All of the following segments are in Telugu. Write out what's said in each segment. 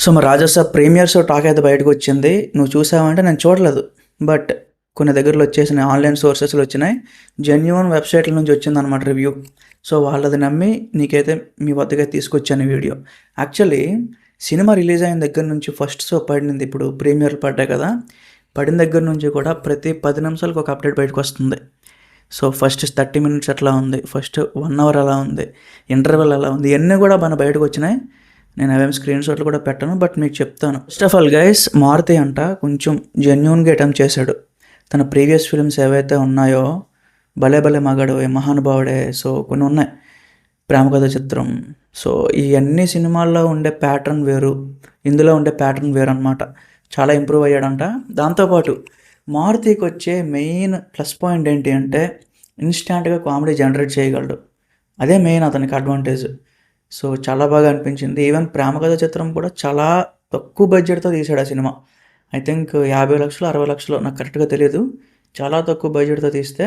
సో మా రాజాసాబ్ ప్రీమియర్ షో టాక్ అయితే బయటకు వచ్చింది. నువ్వు చూసావంటే నేను చూడలేదు, బట్ కొన్ని దగ్గరలో వచ్చేసినాయి, ఆన్లైన్ సోర్సెస్లో వచ్చినాయి, జెన్యున్ వెబ్సైట్ల నుంచి వచ్చిందనమాట రివ్యూ. సో వాళ్ళది నమ్మి నీకైతే మీ వద్దగా తీసుకొచ్చాను వీడియో. యాక్చువల్లీ సినిమా రిలీజ్ అయిన దగ్గర నుంచి ఫస్ట్ షో పడింది, ఇప్పుడు ప్రీమియర్లు పడ్డాయి కదా, పడిన దగ్గర నుంచి కూడా ప్రతి 10 నిమిషాలకు ఒక అప్డేట్ బయటకు వస్తుంది. సో ఫస్ట్ 30 మినిట్స్ అట్లా ఉంది, ఫస్ట్ 1 అవర్ అలా ఉంది, ఇంటర్వెల్ అలా ఉంది, ఇవన్నీ కూడా మన బయటకు వచ్చినాయి. నేను అవేం స్క్రీన్ షాట్లు కూడా పెట్టను, బట్ మీకు చెప్తాను. First of all guys, Maruti అంట కొంచెం జెన్యున్గా అటెంప్ట్ చేశాడు. తన ప్రీవియస్ ఫిల్మ్స్ ఏవైతే ఉన్నాయో, భలే భలే మగాడు, మహానుభావుడే, సో కొన్ని ఉన్నాయి, ప్రేమ కథ చిత్రం, సో ఈ అన్ని సినిమాల్లో ఉండే ప్యాటర్న్ వేరు, ఇందులో ఉండే ప్యాటర్న్ వేరు అనమాట. చాలా ఇంప్రూవ్ అయ్యాడంట. దాంతోపాటు మారుతికి వచ్చే మెయిన్ ప్లస్ పాయింట్ ఏంటి అంటే ఇన్స్టాంట్గా కామెడీ జనరేట్ చేయగలడు. అదే మెయిన్ అతనికి అడ్వాంటేజ్. సో చాలా బాగా అనిపించింది. ఈవెన్ ప్రేమ కథ చిత్రం కూడా చాలా తక్కువ బడ్జెట్తో తీశాడు ఆ సినిమా. ఐ థింక్ 50 లక్షలు 60 లక్షలు, నాకు కరెక్ట్గా తెలియదు. చాలా తక్కువ బడ్జెట్తో తీస్తే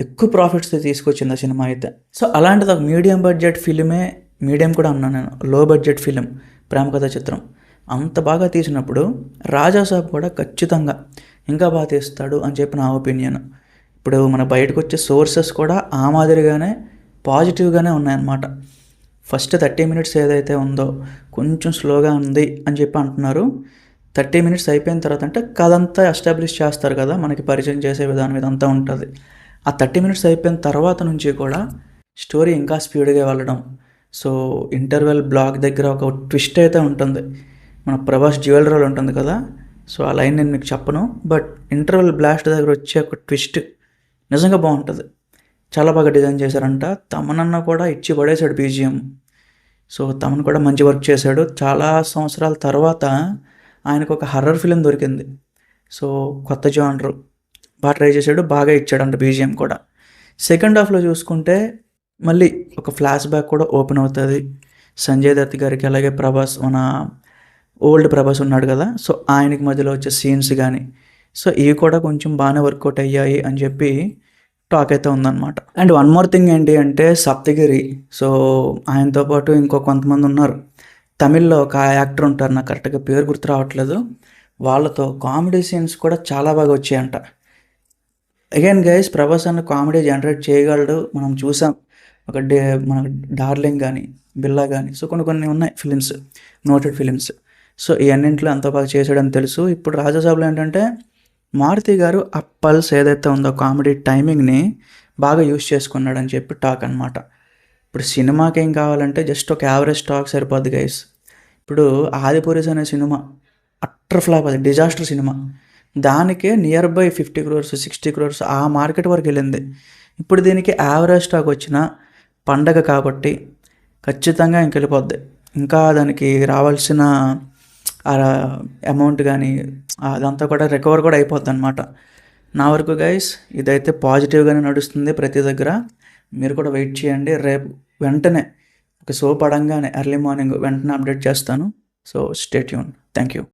ఎక్కువ ప్రాఫిట్స్తో తీసుకొచ్చింది ఆ సినిమా అయితే. సో అలాంటిది ఒక మీడియం బడ్జెట్ ఫిలిమే, మీడియం కూడా అన్నాను నేను, లో బడ్జెట్ ఫిలిం ప్రేమ కథ చిత్రం అంత బాగా తీసినప్పుడు రాజాసాబ్ కూడా ఖచ్చితంగా ఇంకా బాగా తీస్తాడు అని చెప్పి నా ఒపీనియన్. ఇప్పుడు మన బయటకు వచ్చే సోర్సెస్ కూడా ఆ మాదిరిగానే పాజిటివ్గానే ఉన్నాయన్నమాట. ఫస్ట్ 30 మినిట్స్ ఏదైతే ఉందో కొంచెం స్లోగా ఉంది అని చెప్పి అంటున్నారు. 30 మినిట్స్ అయిపోయిన తర్వాత అంటే కథ అంతా ఎస్టాబ్లిష్ చేస్తారు కదా, మనకి పరిచయం చేసే విధానం ఇదంతా ఉంటుంది. ఆ 30 మినిట్స్ అయిపోయిన తర్వాత నుంచి కూడా స్టోరీ ఇంకా స్పీడ్గా వెళ్ళడం. సో ఇంటర్వెల్ బ్లాక్ దగ్గర ఒక ట్విస్ట్ అయితే ఉంటుంది, మన ప్రభాస్ డ్యూయల్ రోల్ ఉంటుంది కదా, సో ఆ లైన్ నేను మీకు చెప్పను, బట్ ఇంటర్వెల్ బ్లాస్ట్ దగ్గర వచ్చే ఒక ట్విస్ట్ నిజంగా బాగుంటుంది. చాలా బాగా డిజైన్ చేశారంట. తమనన్న కూడా ఇచ్చి పడేశాడు బీజిఎం. సో తమను కూడా మంచి వర్క్ చేశాడు. చాలా సంవత్సరాల తర్వాత ఆయనకు ఒక హర్రర్ ఫిలిం దొరికింది. సో కొత్త జానర్ బాగా ట్రై చేశాడు, బాగా ఇచ్చాడంట బీజిఎం కూడా. సెకండ్ హాఫ్లో చూసుకుంటే మళ్ళీ ఒక ఫ్లాష్ బ్యాక్ కూడా ఓపెన్ అవుతుంది సంజయ్ దత్ గారికి, అలాగే ప్రభాస్, మన ఓల్డ్ ప్రభాస్ ఉన్నాడు కదా, సో ఆయనకి మధ్యలో వచ్చే సీన్స్ కానీ, సో ఇవి కూడా కొంచెం బాగానే వర్కౌట్ అయ్యాయి అని చెప్పి టాక్ అయితే ఉందన్నమాట. అండ్ వన్ మోర్ థింగ్ ఏంటి అంటే సప్తగిరి, సో ఆయనతో పాటు ఇంకో కొంతమంది ఉన్నారు. తమిళ్లో ఒక యాక్టర్ ఉంటారు, నాకు కరెక్ట్గా పేరు గుర్తు రావట్లేదు, వాళ్ళతో కామెడీ సీన్స్ కూడా చాలా బాగా వచ్చాయంట. అగైన్ గైస్, ప్రభాస్ అన్న కామెడీ జనరేట్ చేయగలడు. మనం చూసాం ఒక మన డార్లింగ్ కానీ, బిల్లా కానీ, సో కొన్ని ఉన్నాయి ఫిలిమ్స్, నోటెడ్ ఫిలిమ్స్. సో ఈ అన్నింటిలో అంత బాగా చేశాడని తెలుసు. ఇప్పుడు రాజాసాబ్లో ఏంటంటే మారుతి గారు ఆ పల్స్ ఏదైతే ఉందో కామెడీ టైమింగ్ని బాగా యూస్ చేసుకున్నాడని చెప్పి టాక్ అనమాట. ఇప్పుడు సినిమాకి ఏం కావాలంటే జస్ట్ ఒక యావరేజ్ టాక్ సరిపోద్ది గైస్. ఇప్పుడు ఆదిపురుష్ అనే సినిమా అట్టర్ ఫ్లాప్, అది డిజాస్టర్ సినిమా, దానికే నియర్ బై 50 crores 60 crores ఆ మార్కెట్ వరకు వెళ్ళింది. ఇప్పుడు దీనికి యావరేజ్ టాక్ వచ్చిన పండగ కాబట్టి ఖచ్చితంగా ఇంకెళ్ళిపోద్ది. ఇంకా దానికి రావాల్సిన అమౌంట్ కానీ అదంతా కూడా రికవర్ కూడా అయిపోద్ది అనమాట. నా వరకు గైస్ ఇదైతే పాజిటివ్గానే నడుస్తుంది ప్రతి దగ్గర. మీరు కూడా వెయిట్ చేయండి. రేపు వెంటనే ఒక షో పడంగానే ఎర్లీ మార్నింగ్ వెంటనే అప్డేట్ చేస్తాను. So stay tune. Thank you.